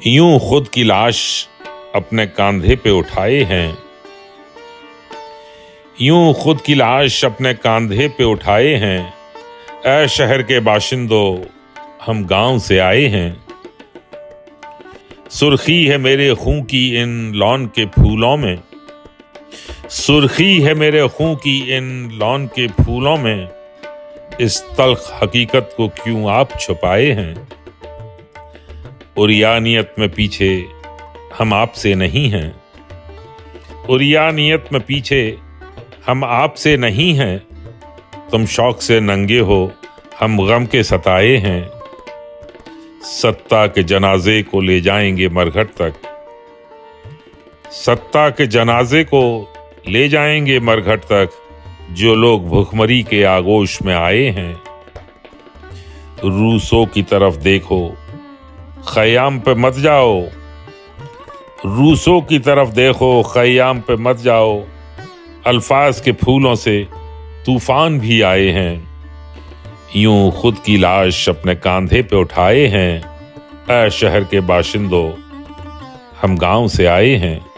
यूं खुद की लाश अपने कांधे पे उठाए हैं, यूं खुद की लाश अपने कांधे पे उठाए हैं। ऐ शहर के बाशिंदों, हम गांव से आए हैं। सुर्खी है मेरे खून की इन लॉन के फूलों में, सुर्खी है मेरे खून की इन लॉन के फूलों में। इस तल्ख हकीकत को क्यों आप छुपाए हैं। और या नियत में पीछे हम आपसे नहीं हैं, और या नियत में पीछे हम आपसे नहीं हैं। तुम शौक से नंगे हो, हम गम के सताए हैं। सत्ता के जनाजे को ले जाएंगे मरघट तक, सत्ता के जनाजे को ले जाएंगे मरघट तक। जो लोग भुखमरी के आगोश में आए हैं। रूसों की तरफ देखो, खयाम पे मत जाओ, रूसों की तरफ देखो, खयाम पे मत जाओ। अल्फाज के फूलों से तूफान भी आए हैं। यूं खुद की लाश अपने कांधे पे उठाए हैं। ऐ शहर के बाशिंदों, हम गांव से आए हैं।